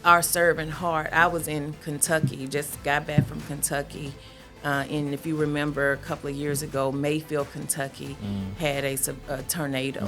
our servant heart. I was in Kentucky, just got back from Kentucky. And if you remember a couple of years ago, Mayfield, Kentucky had a tornado.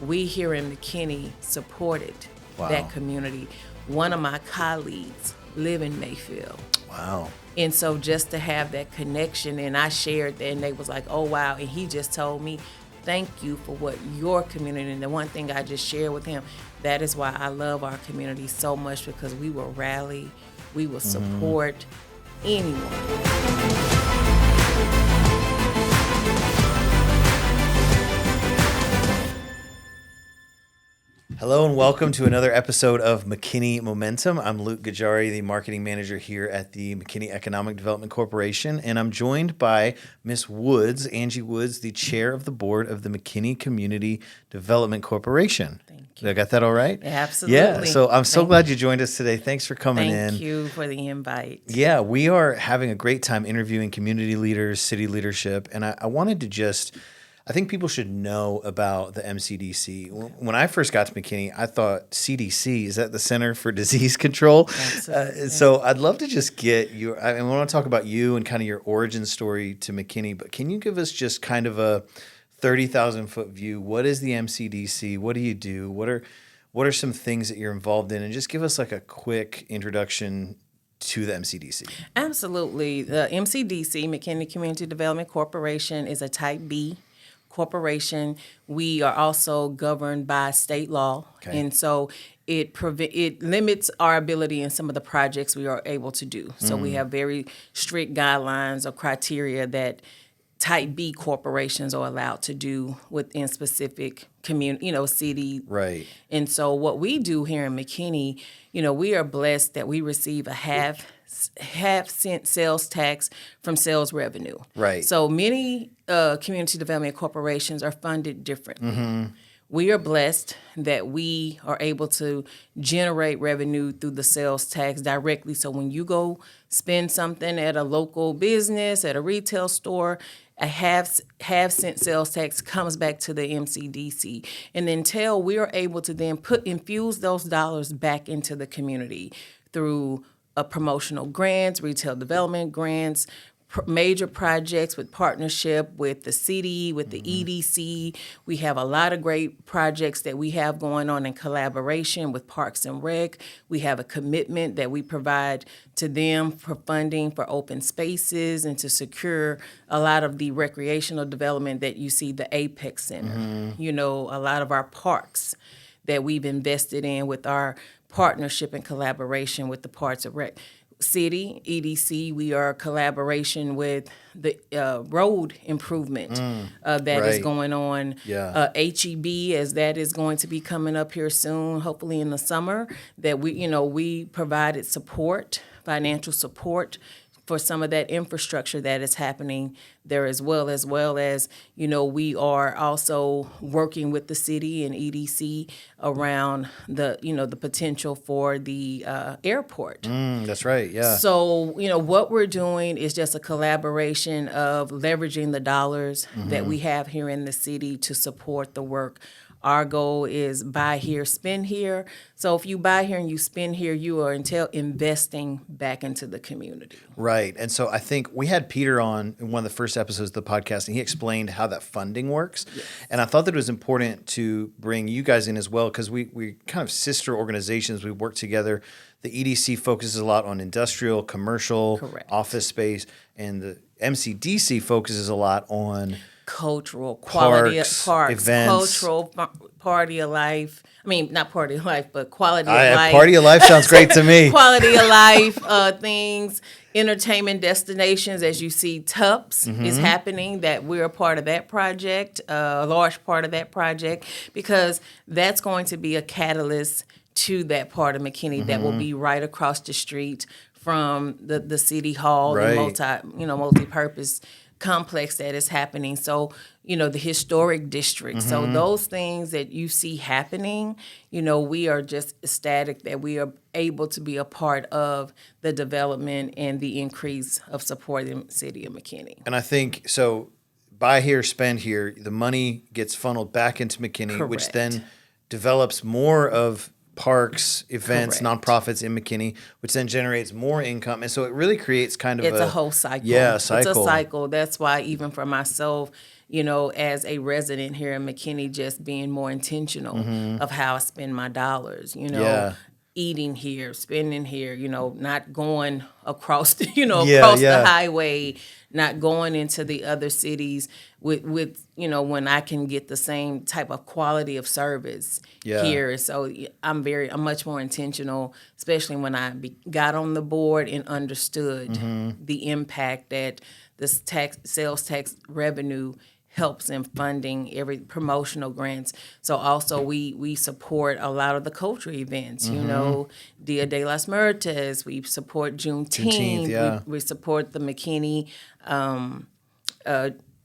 We here in McKinney supported that community. One of my colleagues live in Mayfield. Wow. And so just to have that connection, and I shared that, and they was like, oh, wow. And he just told me, thank you for what your community, and the one thing I just shared with him, that is why I love our community so much, because we will rally, we will support anyone. Hello and welcome to another episode of McKinney Momentum. I'm Luke Gajari, the marketing manager here at the McKinney Economic Development Corporation, and I'm joined by Miss Woods, Angie Woods, the chair of the board of the McKinney Community Development Corporation. Thank you. Did I got that all right? Absolutely. Yeah, so I'm so glad you joined us today. Thanks for coming in. Thank you for the invite. Yeah, we are having a great time interviewing community leaders, city leadership, and I wanted to I think people should know about the MCDC. When I first got to McKinney, I thought CDC, is that the Center for Disease Control? So I'd love to just get I want to talk about you and kind of your origin story to McKinney, but can you give us just kind of a 30,000-foot view? What is the MCDC? What do you do? What are some things that you're involved in? And just give us like a quick introduction to the MCDC. Absolutely. The MCDC, McKinney Community Development Corporation, is a Type B corporation. We are also governed by state law, and so it limits our ability in some of the projects we are able to do. So we have very strict guidelines or criteria that Type B corporations are allowed to do within specific community, city. Right. And so what we do here in McKinney, we are blessed that we receive a half-cent sales tax from sales revenue. Right. So many community development corporations are funded differently. We are blessed that we are able to generate revenue through the sales tax directly. So when you go spend something at a local business, at a retail store, a half-cent sales tax comes back to the MCDC. And until we are able to then infuse those dollars back into the community through promotional grants, retail development grants, major projects with partnership with the city, with the EDC. We have a lot of great projects that we have going on in collaboration with Parks and Rec. We have a commitment that we provide to them for funding for open spaces and to secure a lot of the recreational development that you see, the Apex Center, a lot of our parks that we've invested in with our partnership and collaboration with the Parks and Rec. City, EDC, we are a collaboration with the road improvement that is going on. HEB, as that is going to be coming up here soon, hopefully in the summer, that we provided support, financial support for some of that infrastructure that is happening there as well as we are also working with the city and EDC around the potential for the airport. That's right, yeah. So, what we're doing is just a collaboration of leveraging the dollars that we have here in the city to support the work. Our goal is buy here, spend here. So if you buy here and you spend here, you are investing back into the community. Right. And so I think we had Peter on in one of the first episodes of the podcast, and he explained how that funding works. Yes. And I thought that it was important to bring you guys in as well, because we kind of sister organizations. We work together. The EDC focuses a lot on industrial, commercial, office space, and the MCDC focuses a lot on cultural, quality parks, events, cultural, party of life. I mean, not party of life, but quality of life. Party of life sounds great to me. Quality of life things, entertainment destinations. As you see, TUPS is happening, that we're a part of that project, a large part of that project, because that's going to be a catalyst to that part of McKinney that will be right across the street from the city hall, the multi-purpose complex that is happening. So, the historic district. So those things that you see happening, we are just ecstatic that we are able to be a part of the development and the increase of supporting the city of McKinney. And I think, so buy here, spend here, the money gets funneled back into McKinney, which then develops more of parks, events, Correct. nonprofits in McKinney, which then generates more income. And so it really creates kind of It's a whole cycle. Yeah, a cycle. It's a cycle. That's why even for myself, as a resident here in McKinney, just being more intentional of how I spend my dollars, Yeah. eating here, spending here, not going across the, Yeah, across yeah. the highway, not going into the other cities with when I can get the same type of quality of service Yeah. here. So I'm much more intentional, especially when I got on the board and understood the impact that this sales tax revenue helps in funding every promotional grants. So also we support a lot of the cultural events, Dia de las Muertes, we support Juneteenth, yeah. we support the McKinney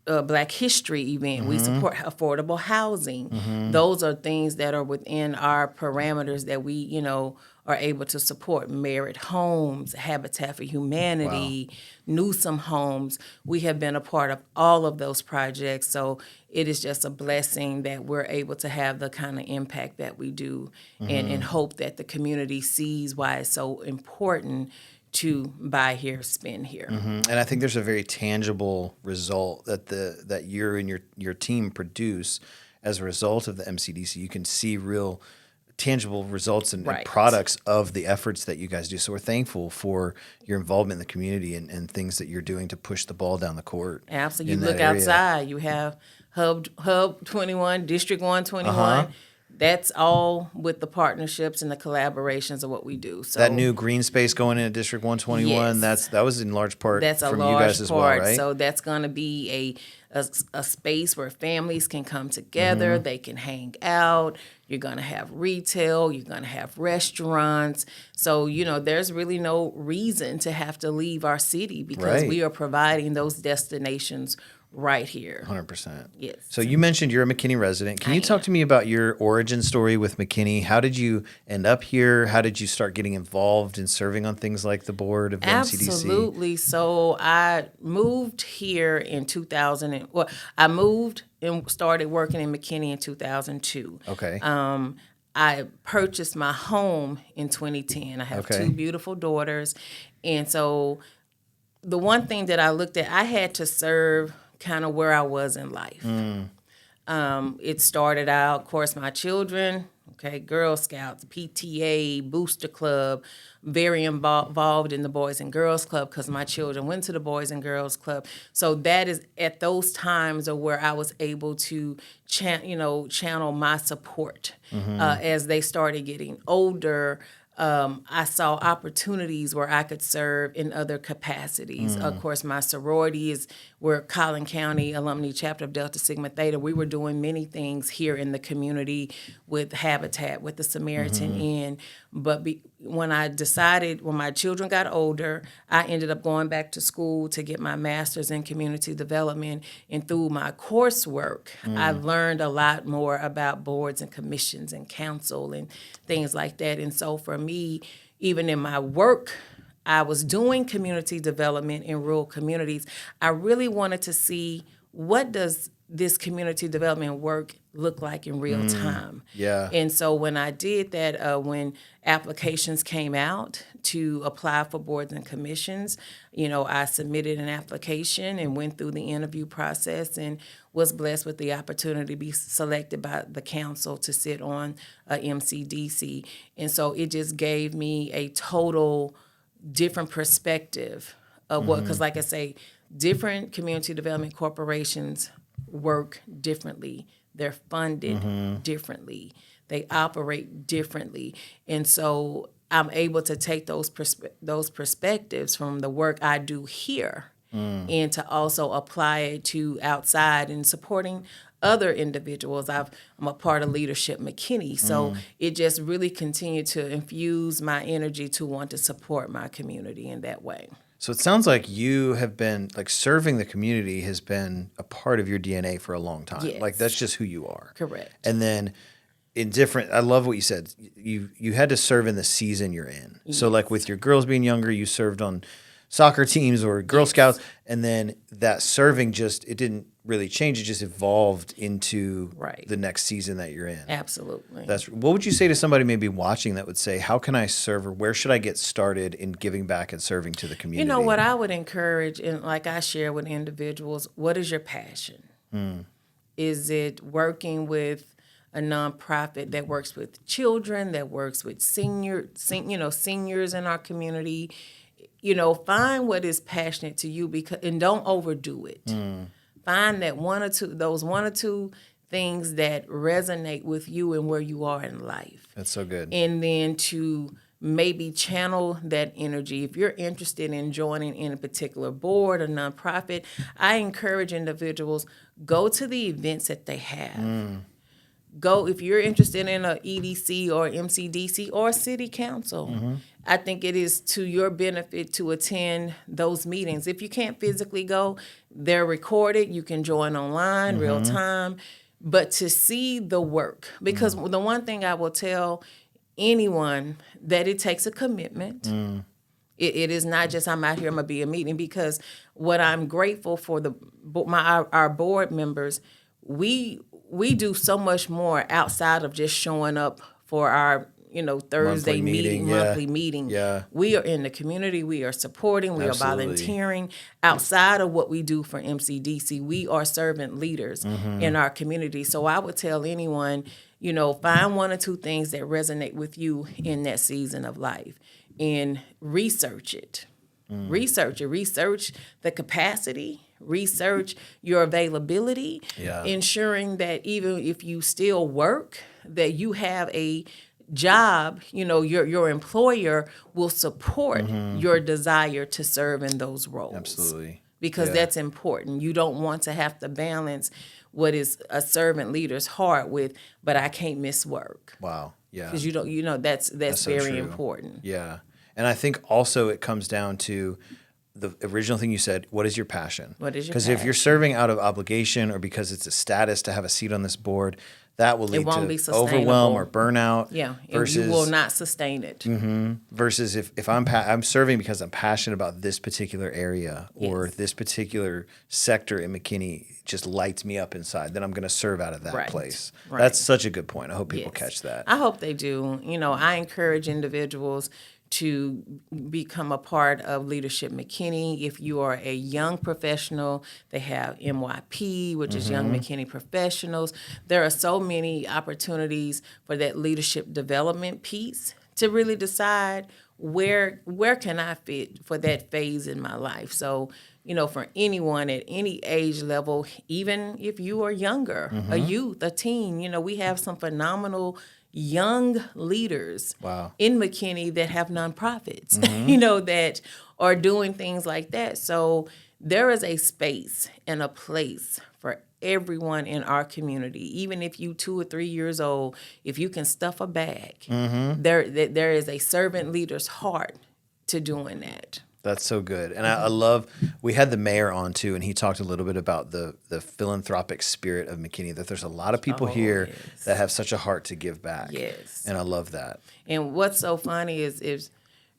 Black History event. We support affordable housing. Those are things that are within our parameters that we, are able to support. Merit Homes, Habitat for Humanity, Newsom Homes. We have been a part of all of those projects. So it is just a blessing that we're able to have the kind of impact that we do and hope that the community sees why it's so important to buy here, spend here. And I think there's a very tangible result that you and your team produce as a result of the MCDC. You can see real tangible results and products of the efforts that you guys do. So we're thankful for your involvement in the community and things that you're doing to push the ball down the court. Absolutely. You look outside, you have Hub 21, District 121. That's all with the partnerships and the collaborations of what we do. So that new green space going into District 121, yes, that was in large part that's from a large you guys as part. well, right? So that's going to be a space where families can come together, they can hang out. You're going to have retail, you're going to have restaurants. So, there's really no reason to have to leave our city because we are providing those destinations right here. 100%. Yes. So you mentioned you're a McKinney resident. Can you talk to me about your origin story with McKinney? How did you end up here? How did you start getting involved in serving on things like the board of the MCDC? Absolutely. So I moved here in 2000. I moved and started working in McKinney in 2002. Okay. I purchased my home in 2010. I have two beautiful daughters. And so the one thing that I looked at, I had to serve kind of where I was in life. It started out, of course, my children, Girl Scouts, PTA, Booster Club, very involved in the Boys and Girls Club because my children went to the Boys and Girls Club. So that is at those times of where I was able to channel my support. As they started getting older, I saw opportunities where I could serve in other capacities. Of course, my sororities were Collin County Alumni Chapter of Delta Sigma Theta. We were doing many things here in the community with Habitat, with the Samaritan Inn. But when my children got older, I ended up going back to school to get my master's in community development. And through my coursework, I learned a lot more about boards and commissions and council and things like that. And so for me, even in my work, I was doing community development in rural communities. I really wanted to see what does this community development work look like in real time. Yeah. And so when I did that, when applications came out to apply for boards and commissions, I submitted an application and went through the interview process and was blessed with the opportunity to be selected by the council to sit on MCDC. And so it just gave me a total different perspective of what, because like I say, different community development corporations work differently. They're funded differently. They operate differently. And so I'm able to take those perspectives from the work I do here and to also apply it to outside and supporting other individuals. I'm a part of Leadership McKinney. So it just really continued to infuse my energy to want to support my community in that way. So it sounds like you have been, serving the community has been a part of your DNA for a long time. Yes. That's just who you are. Correct. And then I love what you said. You had to serve in the season you're in. Yes. So with your girls being younger, you served on soccer teams or Girl Scouts, and then that serving it didn't really change. It just evolved into the next season that you're in. Absolutely. What would you say to somebody maybe watching that would say, how can I serve, or where should I get started in giving back and serving to the community? You know, what I would encourage, and like I share with individuals, what is your passion? Is it working with a nonprofit that works with children, that works with seniors in our community? Find what is passionate to you, and don't overdo it. Find that one or two things that resonate with you and where you are in life. That's so good. And then to maybe channel that energy. If you're interested in joining in a particular board or nonprofit, I encourage individuals, go to the events that they have. Go, if you're interested in a EDC or MCDC or city council. I think it is to your benefit to attend those meetings. If you can't physically go, they're recorded. You can join online, real time. But to see the work, because the one thing I will tell anyone, that it takes a commitment. It is not just I'm out here, I'm gonna be a meeting, because what I'm grateful for our board members, we do so much more outside of just showing up for our Thursday monthly meeting. Yeah. We are in the community. We are supporting. We Absolutely. are volunteering. Outside of what we do for MCDC, we are servant leaders in our community. So I would tell anyone, find one or two things that resonate with you in that season of life and research it. Research it. Research the capacity. Research your availability. Ensuring that even if you still work, that you have a job, your employer will support your desire to serve in those roles. Absolutely. Because that's important. You don't want to have to balance what is a servant leader's heart with, but I can't miss work. Wow. Yeah. Because that's so very true. important. Yeah. And I think also it comes down to the original thing you said, what is your passion? What is your Because if you're serving out of obligation or because it's a status to have a seat on this board, that will lead to overwhelm or burnout. Yeah, versus, you will not sustain it. Versus if I'm serving because I'm passionate about this particular area or this particular sector in McKinney just lights me up inside, then I'm going to serve out of that place. Right. That's such a good point. I hope people catch that. I hope they do. I encourage individuals to become a part of Leadership McKinney. If you are a young professional, they have MYP, which is Young McKinney Professionals. There are so many opportunities for that leadership development piece to really decide where can I fit for that phase in my life. So, for anyone at any age level, even if you are younger, a youth, a teen, we have some phenomenal young leaders in McKinney that have nonprofits, that are doing things like that. So there is a space and a place for everyone in our community. Even if you 2 or 3 years old, if you can stuff a bag, there is a servant leader's heart to doing that. That's so good. And I love, we had the mayor on too, and he talked a little bit about the philanthropic spirit of McKinney, that there's a lot of people here that have such a heart to give back. Yes. And I love that. And what's so funny is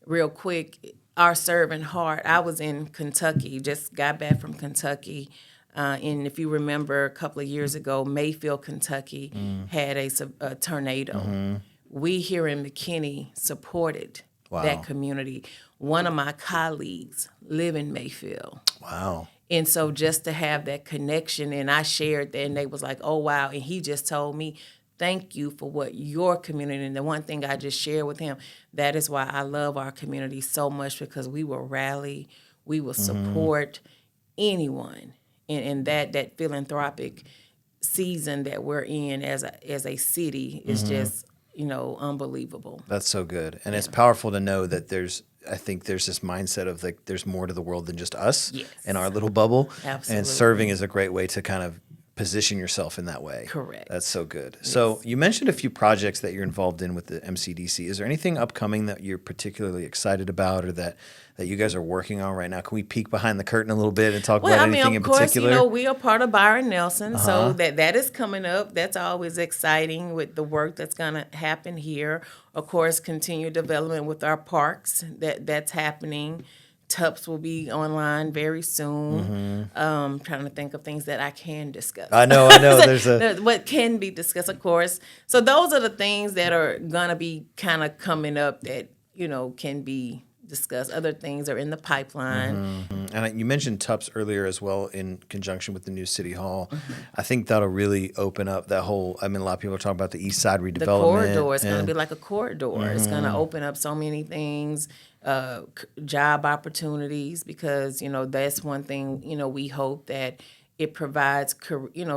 real quick, our servant heart, I was in Kentucky, just got back from Kentucky. And if you remember a couple of years ago, Mayfield, Kentucky had a tornado. We here in McKinney supported that community. One of my colleagues live in Mayfield. Wow. And so just to have that connection, and I shared that, and they was like, oh, wow. And he just told me, thank you for what your community, and the one thing I just shared with him, that is why I love our community so much, because we will rally, we will support anyone in that philanthropic season that we're in as a city is just, unbelievable. That's so good. And it's powerful to know that I think there's this mindset of like there's more to the world than just us and our little bubble. Absolutely. And serving is a great way to kind of position yourself in that way. Correct. That's so good. Yes. So you mentioned a few projects that you're involved in with the MCDC. Is there anything upcoming that you're particularly excited about, or that you guys are working on right now? Can we peek behind the curtain a little bit and talk about anything in particular? Of course, we are part of Byron Nelson, so that is coming up. That's always exciting with the work that's going to happen here. Of course, continued development with our parks, that's happening. TUPS will be online very soon. Trying to think of things that I can discuss. I know. There's what can be discussed, of course. So those are the things that are gonna be kind of coming up that can be discussed. Other things are in the pipeline. And you mentioned TUPS earlier as well in conjunction with the new City Hall. I think that'll really open up that whole, a lot of people are talking about the East Side redevelopment. The corridor is going to be like a corridor. It's going to open up so many things, job opportunities, because, that's one thing, we hope that it provides,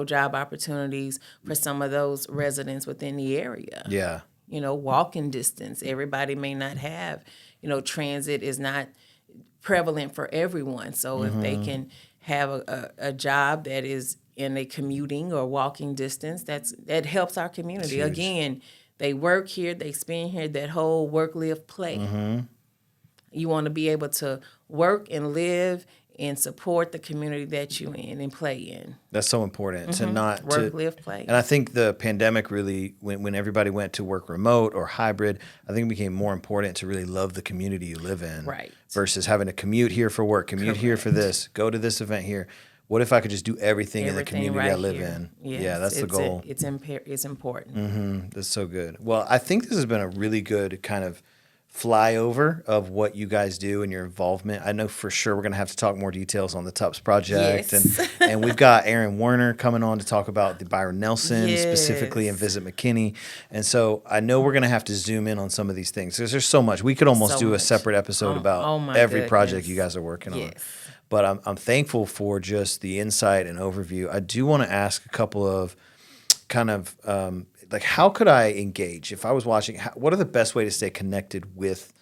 job opportunities for some of those residents within the area. Yeah. Walking distance. Everybody may not have, transit is not prevalent for everyone. So if they can have a job that is in a commuting or walking distance, that helps our community. Again, they work here, they spend here, that whole work, live, play. You want to be able to work and live and support the community that you in and play in. That's so important to not work, live, play. And I think the pandemic really, when everybody went to work remote or hybrid, I think it became more important to really love the community you live in, right? Versus having to commute here for work, commute here for this, go to this event here. What if I could just do everything in the community right I live here. in? Yes, yeah, that's the goal. It's important. That's so good. Well, I think this has been a really good kind of flyover of what you guys do and your involvement. I know for sure we're going to have to talk more details on the TUPS project. Yes. And we've got Aaron Werner coming on to talk about the Byron Nelson Yes. specifically and Visit McKinney. And so I know we're going to have to zoom in on some of these things because there's so much. We could almost do a separate episode about every project you guys are working on. But I'm thankful for just the insight and overview. I do want to ask a couple of kind of like, how could I engage if I was watching? What are the best way to stay connected with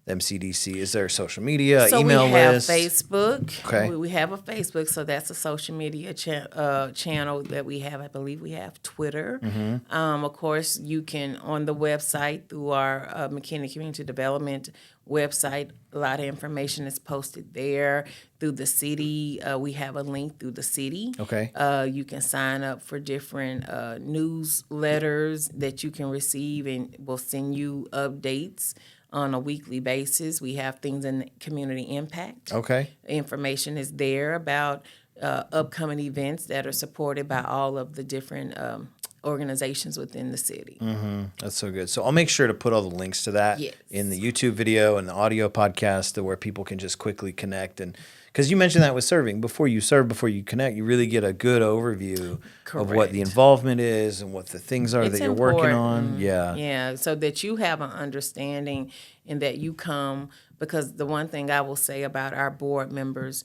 the MCDC? Is there social media, email list? So we have Facebook. Okay. We have a Facebook, so that's a social media channel that we have. I believe we have Twitter. Of course, you can, on the website, through our McKinney Community Development website, a lot of information is posted there. Through the city, we have a link through the city. Okay. You can sign up for different newsletters that you can receive, and we'll send you updates on a weekly basis. We have things in community impact. Okay. Information is there about upcoming events that are supported by all of the different organizations within the city. That's so good. So I'll make sure to put all the links to that in the YouTube video and the audio podcast to where people can just quickly connect. And because you mentioned that with serving, before you serve, before you connect, you really get a good overview of what the involvement is and what the things are that you're working on. Yeah, so that you have an understanding and that you come, because the one thing I will say about our board members,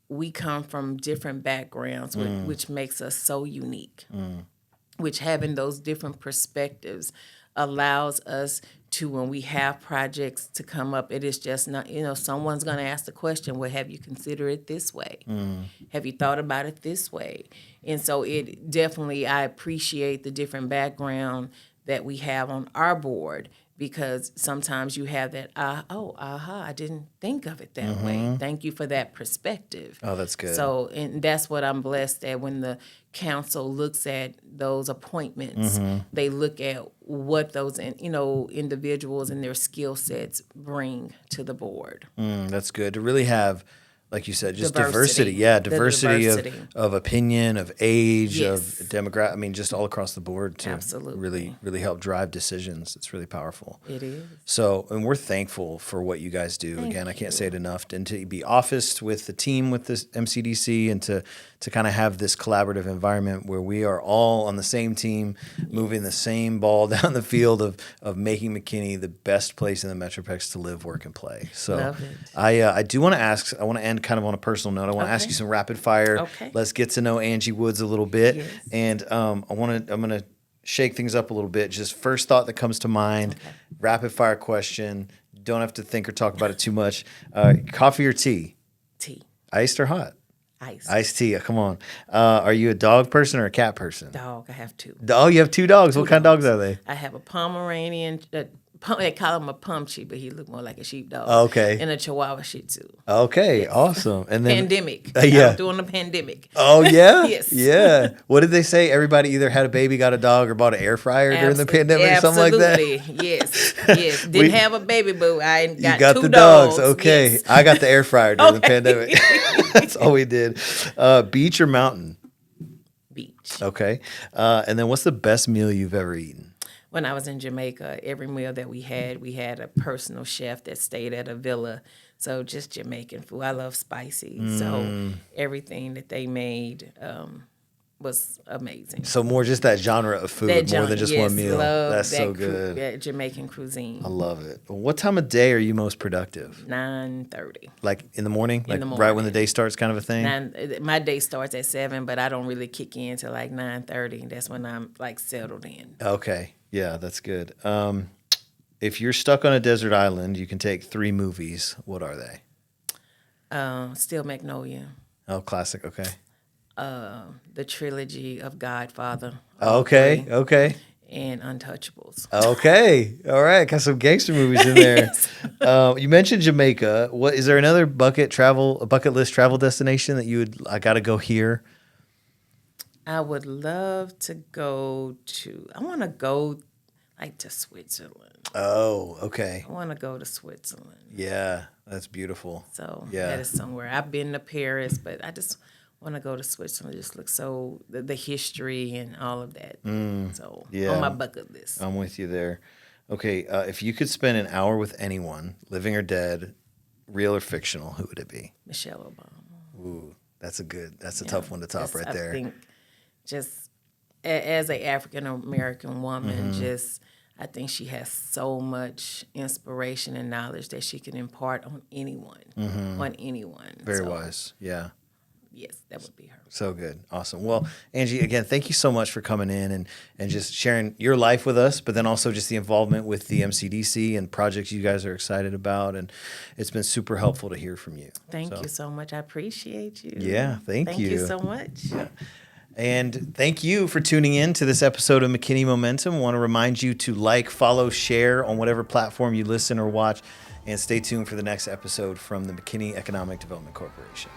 we come from different backgrounds, which makes us so unique. Which having those different perspectives allows us to, when we have projects to come up, it is just not, someone's going to ask the question, well, have you considered it this way? Have you thought about it this way? And so it definitely, I appreciate the different background that we have on our board, because sometimes you have that, I didn't think of it that way. Thank you for that perspective. Oh, that's good. So, and that's what I'm blessed at. When the council looks at those appointments, they look at what those, individuals and their skill sets bring to the board. That's good to really have, like you said, just diversity. Yeah, diversity. Of opinion, of age, of demographic. Just all across the board to really help drive decisions. It's really powerful. It is. So, and we're thankful for what you guys do. Again, I can't say it enough. And to be officed with the team with this MCDC, and to kind of have this collaborative environment where we are all on the same team, moving the same ball down the field of making McKinney the best place in the Metroplex to live, work, and play. So, love it. I do want to ask. I want to end kind of on a personal note. I want to ask you some rapid fire. Okay. Let's get to know Angie Woods a little bit, and I'm gonna shake things up a little bit. Just first thought that comes to mind. Rapid fire question. Don't have to think or talk about it too much. Coffee or tea? Tea. Iced or hot? Ice. Iced tea. Come on. Are you a dog person or a cat person? Dog. I have two. Oh, you have two dogs. What kind of dogs are they? I have a Pomeranian, They call him a Pumpchi, but he looked more like a sheepdog. Okay. And a Chihuahua Shih Tzu. Okay, awesome. And then Pandemic. yeah. During the pandemic. Oh yeah, Yes. yeah. What did they say? Everybody either had a baby, got a dog, or bought an air fryer during the pandemic, or something like that. Yes, yes. Didn't have a baby boo. I got, You got two the dogs. Okay, Yes. I got the air fryer during the pandemic. That's all we did. Beach or mountain? Beach. Okay. And then what's the best meal you've ever eaten? When I was in Jamaica, every meal that we had a personal chef that stayed at a villa. So just Jamaican food. I love spicy. So everything that they made was amazing. So more just that genre of food, more than just one meal. That's so good. That Jamaican cuisine. I love it. What time of day are you most productive? 9:30. Like in the morning? Like the right when the morning. day starts kind of a thing? My day starts at 7, but I don't really kick in till like 9:30. That's when I'm like settled in. Okay. Yeah, that's good. If you're stuck on a desert island, you can take 3 movies. What are they? Still Magnolia. Oh, classic. Okay. The trilogy of Godfather. Okay. 3, Okay. and Untouchables. Okay. All right. Got some gangster movies in there. You mentioned Jamaica. What is there another bucket list travel destination that I got to go here? I would love to go to. I want to go like to Switzerland. Oh, okay. I want to go to Switzerland. Yeah, that's beautiful. So Yeah. that is somewhere. I've been to Paris, but I just want to go to Switzerland. It just looks so the history and all of that. So yeah. on my bucket list. I'm with you there. Okay, if you could spend an hour with anyone, living or dead, real or fictional, who would it be? Michelle Obama. Ooh, that's a tough one to top right there. I think just as a African American woman, I think she has so much inspiration and knowledge that she can impart on anyone. On anyone. Very wise. Yeah. Yes, that would be her. So good. Awesome. Well, Angie, again, thank you so much for coming in and just sharing your life with us, but then also just the involvement with the MCDC and projects you guys are excited about. And it's been super helpful to hear from you. Thank you so much. I appreciate you. Yeah, thank you. Thank you so much. Yeah. And thank you for tuning in to this episode of McKinney Momentum. I want to remind you to like, follow, share on whatever platform you listen or watch, and stay tuned for the next episode from the McKinney Economic Development Corporation.